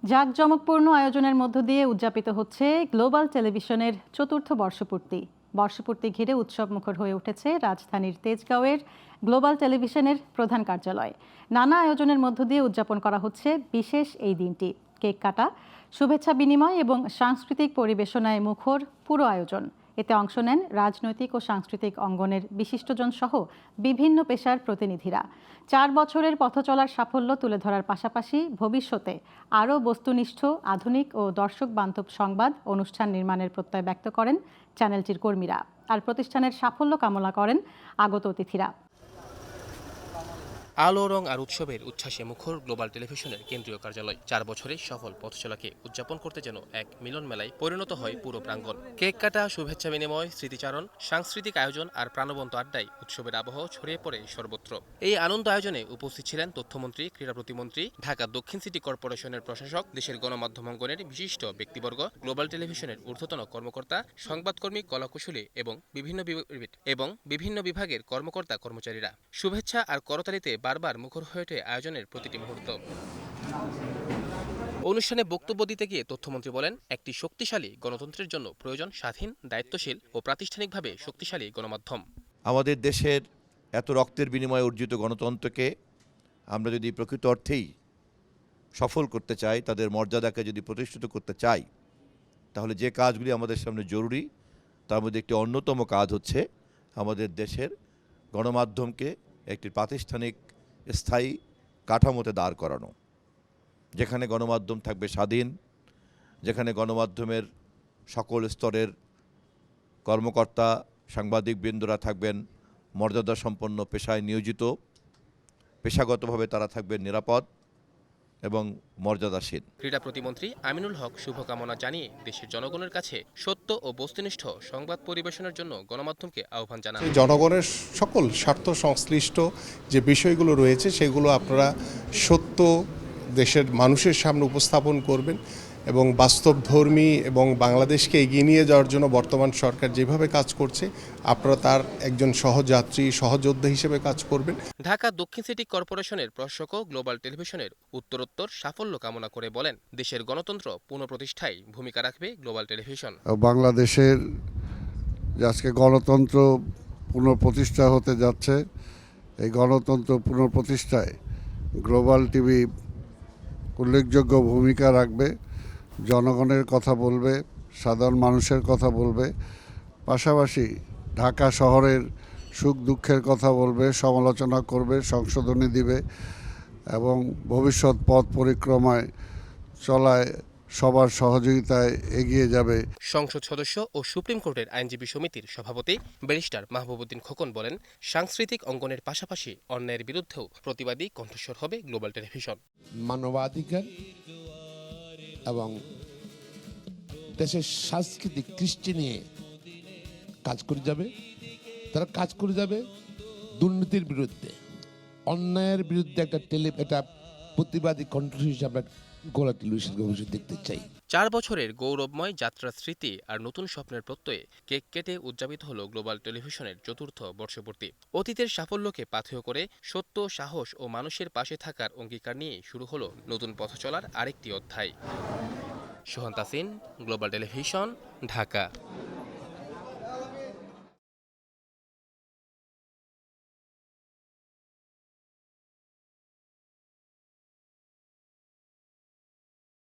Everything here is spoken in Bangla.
জাঁকজমকপূর্ণ আয়োজনের মধ্য দিয়ে উদযাপিত হচ্ছে গ্লোবাল টেলিভিশনের চতুর্থ বর্ষপূর্তি। বর্ষপূর্তি ঘিরে উৎসবমুখর হয়ে উঠেছে রাজধানীর তেজগাঁওয়ের গ্লোবাল টেলিভিশনের প্রধান কার্যালয়। নানা আয়োজনের মধ্য দিয়ে উদযাপন করা হচ্ছে বিশেষ এই দিনটি। কেক কাটা, শুভেচ্ছা বিনিময় এবং সাংস্কৃতিক পরিবেশনায় মুখর পুরো আয়োজন। এতে অংশ নেন রাজনৈতিক ও সাংস্কৃতিক অঙ্গনের বিশিষ্টজন সহ বিভিন্ন পেশার প্রতিনিধিরা। 4 বছরের পথচলার সাফল্য তুলে ধরার পাশাপাশি ভবিষ্যতে আরও বস্তুনিষ্ঠ, আধুনিক ও দর্শক বান্ধব সংবাদ অনুষ্ঠান নির্মাণের প্রত্যয় ব্যক্ত করেন চ্যানেলটির কর্মীরা। আর প্রতিষ্ঠানের সাফল্য কামনা করেন আগত অতিথিরা। আলো, রং আর উৎসবের উচ্ছ্বাসে মুখর গ্লোবাল টেলিভিশনের কেন্দ্রীয় কার্যালয়। 4 বছরের সফল পথচলাকে উদযাপন করতে যেন এক মিলন মেলায় পরিণত হয় পুরো প্রাঙ্গণ। কেক কাটা, শুভেচ্ছা বিনিময়, স্মৃতিচারণ, সাংস্কৃতিক আয়োজন আর প্রাণবন্ত আড্ডায় উৎসবের আবহ ছড়িয়ে পড়ে সর্বত্র। এই আনন্দ আয়োজনে উপস্থিত ছিলেন তথ্যমন্ত্রী, ক্রীড়া প্রতিমন্ত্রী, ঢাকা দক্ষিণ সিটি কর্পোরেশনের প্রশাসক, দেশের গণমাধ্যম অঙ্গনের বিশিষ্ট ব্যক্তিবর্গ, গ্লোবাল টেলিভিশনের ঊর্ধ্বতন কর্মকর্তা, সংবাদকর্মী, কলাকুশলী এবং বিভিন্ন বিভাগের কর্মকর্তা কর্মচারীরা। শুভেচ্ছা আর করতালিতে বারবার মুখর হয়ে ওঠে আয়োজনের প্রতিটি মুহূর্ত। অনুষ্ঠানে বক্তব্য দিতে গিয়ে তথ্যমন্ত্রী বলেন, একটি শক্তিশালী গণতন্ত্রের জন্য প্রয়োজন স্বাধীন, দায়িত্বশীল ও প্রাতিষ্ঠানিকভাবে শক্তিশালী গণমাধ্যম। আমাদের দেশের এত রক্তের বিনিময়ে অর্জিত গণতন্ত্রকে আমরা যদি প্রকৃত অর্থেই সফল করতে চাই, তাদের মর্যাদাকে যদি প্রতিষ্ঠিত করতে চাই, তাহলে যে কাজগুলি আমাদের সামনে জরুরি তার মধ্যে একটি অন্যতম কাজ হচ্ছে আমাদের দেশের গণমাধ্যমকে একটি প্রাতিষ্ঠানিক স্থায়ী কাঠামোতে দাঁড় করানো, যেখানে গণমাধ্যম থাকবে স্বাধীন, যেখানে গণমাধ্যমের সকল স্তরের কর্মকর্তা, সাংবাদিকবৃন্দরা থাকবেন মর্যাদাসম্পন্ন পেশায় নিয়োজিত, পেশাগতভাবে তারা থাকবেন নিরাপদ এবং মর্যাদাশীল। ক্রীড়া প্রতিমন্ত্রী আমিনুল হক শুভকামনা জানিয়ে দেশের জনগণের কাছে সত্য ও বস্তুনিষ্ঠ সংবাদ পরিবেশনের জন্য গণমাধ্যমকে আহ্বান জানান। জনগণের সকল স্বার্থ সংশ্লিষ্ট যে বিষয়গুলো রয়েছে সেগুলো আপনারা সত্য দেশের মানুষের সামনে উপস্থাপন করবেন এবং বাস্তবধর্মী এবং বাংলাদেশকে এগিয়ে নিয়ে যাওয়ার জন্য বর্তমান সরকার যেভাবে কাজ করছে আপনারা তার একজন সহযাত্রী, সহযোদ্ধা হিসেবে কাজ করবেন। ঢাকা দক্ষিণ সিটি কর্পোরেশনের প্রশাসকও গ্লোবাল টেলিভিশনের উত্তরোত্তর সাফল্য কামনা করে বলেন, দেশের গণতন্ত্র পুনঃপ্রতিষ্ঠায় ভূমিকা রাখবে গ্লোবাল টেলিভিশন। বাংলাদেশের আজকে গণতন্ত্র পুনঃপ্রতিষ্ঠা হতে যাচ্ছে। এই গণতন্ত্র পুনঃপ্রতিষ্ঠায় গ্লোবাল টিভি উল্লেখযোগ্য ভূমিকা রাখবে, জনগণের কথা বলবে, সাধারণ মানুষের কথা বলবে, পাশাপাশি ঢাকা শহরের সুখ দুঃখের কথা বলবে, সমালোচনা করবে, সংশোধনী দিবে এবং ভবিষ্যৎ পথ পরিক্রমায় চলায় সবার সহযোগিতায় এগিয়ে যাবে। সংসদ সদস্য ও সুপ্রিম কোর্টের আইনজীবী সমিতির সভাপতি ব্যারিস্টার মাহবুবউদ্দিন খোকন বলেন, সাংস্কৃতিক অঙ্গনের পাশাপাশি অন্যায়ের বিরুদ্ধেও প্রতিবাদী কণ্ঠস্বর হবে গ্লোবাল টেলিভিশন। মানবাধিকার এবং দেশের সাংস্কৃতিক কৃষ্টি নিয়ে কাজ করে যাবে। তারা কাজ করে যাবে দুর্নীতির বিরুদ্ধে, অন্যায়ের বিরুদ্ধে একটা প্রতিবাদী কণ্ঠ হিসাবে গ্লোবাল টেলিভিশনকে ভবিষ্যৎ দেখতে চাই। 4 বছরের গৌরবময় যাত্রার স্মৃতি আর নতুন স্বপ্নের প্রত্যয়ে কেক কেটে উদযাপিত হলো গ্লোবাল টেলিভিশনের চতুর্থ বর্ষপূর্তি। অতীতের সাফল্যকে পাথেয় করে সত্য, সাহস ও মানুষের পাশে থাকার অঙ্গীকার নিয়ে শুরু হলো নতুন পথ চলার আরেকটি অধ্যায়। সোহান তাসিন, গ্লোবাল টেলিভিশন, ঢাকা।